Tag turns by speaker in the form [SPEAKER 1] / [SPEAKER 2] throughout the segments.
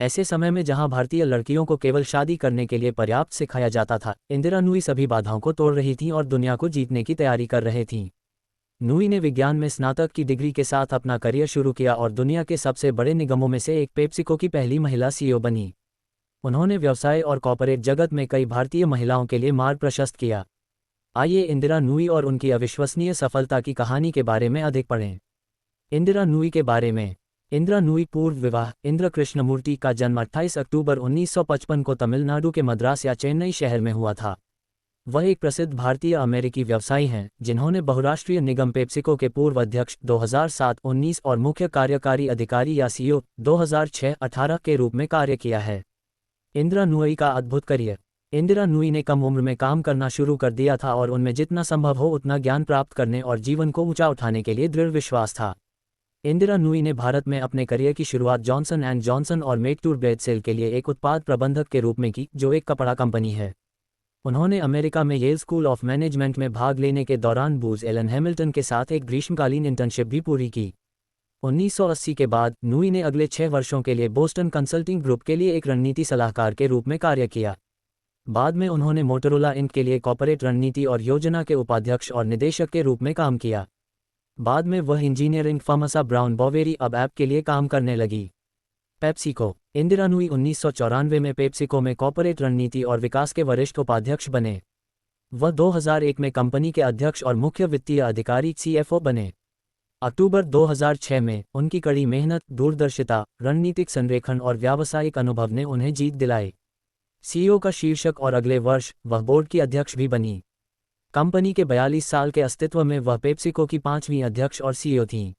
[SPEAKER 1] ऐसे समय में जहां भारतीय लड़कियों को केवल शादी करने के लिए पर्याप्त सिखाया जाता था, इंदिरा नूई सभी बाधाओं को तोड़ रही थीं और दुनिया को जीतने की तैयारी कर रही थीं। नूई ने विज्ञान में स्नातक की डिग्री के साथ अपना करियर शुरू किया और दुनिया के सबसे बड़े निगमों में से एक पेप्सिको की पहली महिला सीईओ बनी। उन्होंने व्यवसाय और कॉर्पोरेट जगत में कई भारतीय महिलाओं के लिए मार्ग प्रशस्त किया। आइए इंदिरा नूई और उनकी अविश्वसनीय सफलता की कहानी के बारे में अधिक पढ़ें। इंदिरा नूई के बारे में। इंदिरा नूई पूर्व विवाह इंद्र कृष्णमूर्ति का जन्म 28 अक्टूबर 1955 को तमिलनाडु के मद्रास या चेन्नई शहर में हुआ था। वह एक प्रसिद्ध भारतीय अमेरिकी व्यवसायी हैं जिन्होंने बहुराष्ट्रीय निगम पेप्सिको के पूर्व अध्यक्ष 2007-19 और मुख्य कार्यकारी अधिकारी या सीईओ 2006-18 के रूप में कार्य किया है। इंदिरा नूई का अद्भुत करियर। इंदिरा नूई ने कम उम्र में काम करना शुरू कर दिया था और उनमें जितना संभव हो उतना ज्ञान प्राप्त करने और जीवन को ऊंचा उठाने के लिए दृढ़ विश्वास था। इंदिरा नूई ने भारत में अपने करियर की शुरुआत जॉनसन एंड जॉनसन और मेकटूर ब्रेडसेल के लिए एक उत्पाद प्रबंधक के रूप में की, जो एक कपड़ा कंपनी है। उन्होंने अमेरिका में येल स्कूल ऑफ मैनेजमेंट में भाग लेने के दौरान बूज एलन हैमिल्टन के साथ एक ग्रीष्मकालीन इंटर्नशिप भी पूरी की। 1980 के बाद नूई ने अगले 6 वर्षों के लिए बोस्टन कंसल्टिंग ग्रुप के लिए एक रणनीति सलाहकार के रूप में कार्य किया। बाद में उन्होंने मोटोरोला इंक के लिए कॉर्पोरेट रणनीति और योजना के उपाध्यक्ष और निदेशक के रूप में काम किया। बाद में वह इंजीनियरिंग फर्म आसा ब्राउन बॉवेरी अब ऐप के लिए काम करने लगी। पेप्सिको। इंदिरा नूई 1994 में पेप्सिको में कॉर्पोरेट रणनीति और विकास के वरिष्ठ उपाध्यक्ष बने। वह 2001 में कंपनी के अध्यक्ष और मुख्य वित्तीय अधिकारी सीएफओ बने। अक्टूबर 2006 में उनकी कड़ी मेहनत, दूरदर्शिता, रणनीतिक संरेखण और व्यावसायिक अनुभव ने उन्हें जीत दिलाई। सीईओ का शीर्षक और अगले वर्ष वह बोर्ड की अध्यक्ष भी बनी। कंपनी के 42 साल के अस्तित्व में वह पेप्सिको की 5वीं अध्यक्ष और सीईओ थीं।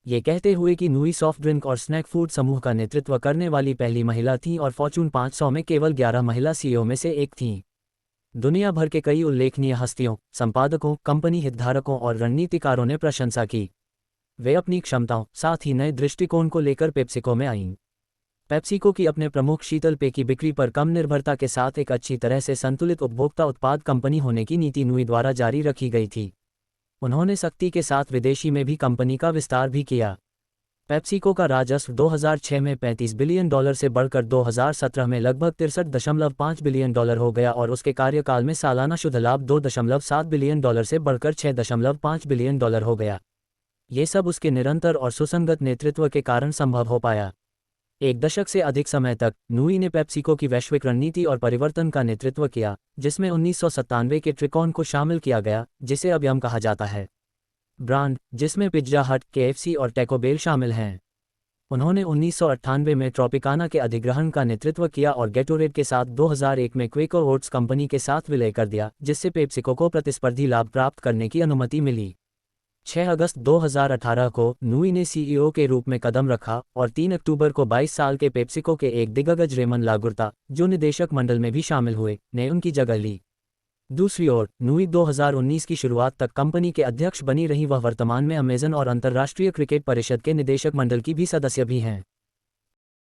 [SPEAKER 1] ये कहते हुए कि नूई सॉफ्ट ड्रिंक और स्नैक फूड समूह का नेतृत्व करने वाली पहली महिला थीं और फॉर्चून 500 में केवल 11 महिला सीईओ में से एक थीं। दुनिया भर के कई उल्लेखनीय हस्तियों, संपादकों, कंपनी हितधारकों और रणनीतिकारों ने प्रशंसा की। वे अपनी क्षमताओं, साथ ही नए दृष्टिकोण को लेकर पेप्सिको में आईं। पेप्सिको की अपने प्रमुख शीतल पेय की बिक्री पर कम निर्भरता के साथ एक अच्छी तरह से संतुलित उपभोक्ता उत्पाद कंपनी होने की नीति नूई द्वारा जारी रखी गई थी। उन्होंने सख्ती के साथ विदेशी में भी कंपनी का विस्तार भी किया। पेप्सिको का राजस्व 2006 में $35 बिलियन से बढ़कर 2017 में लगभग $63.5 बिलियन हो गया और उसके कार्यकाल में सालाना शुद्ध लाभ $2.7 बिलियन से बढ़कर $6.5 बिलियन हो गया। ये सब उसके निरंतर और सुसंगत नेतृत्व के कारण संभव हो पाया। एक दशक से अधिक समय तक नूई ने पेप्सिको की वैश्विक रणनीति और परिवर्तन का नेतृत्व किया, जिसमें 1997 के त्रिकोण को शामिल किया गया, जिसे अब यम कहा जाता है। ब्रांड, जिसमें पिज्जा हट, केएफसी और टैको बेल शामिल हैं। उन्होंने 1998 में ट्रॉपिकाना के अधिग्रहण का नेतृत्व किया और गैटोरेड के साथ 2001 में क्वेकर ओट्स कंपनी के साथ विलय कर दिया, जिससे पेप्सिको को प्रतिस्पर्धी लाभ प्राप्त करने की अनुमति मिली। 6 अगस्त 2018 को नूई ने सीईओ के रूप में कदम रखा और 3 अक्टूबर को 22 साल के पेप्सिको के एक दिग्गज रेमन लागुर्ता, जो निदेशक मंडल में भी शामिल हुए, ने उनकी जगह ली। दूसरी ओर नूई 2019 की शुरुआत तक कंपनी के अध्यक्ष बनी रही। वह वर्तमान में अमेजन और अंतर्राष्ट्रीय क्रिकेट परिषद के निदेशक मंडल की भी सदस्य भी हैं।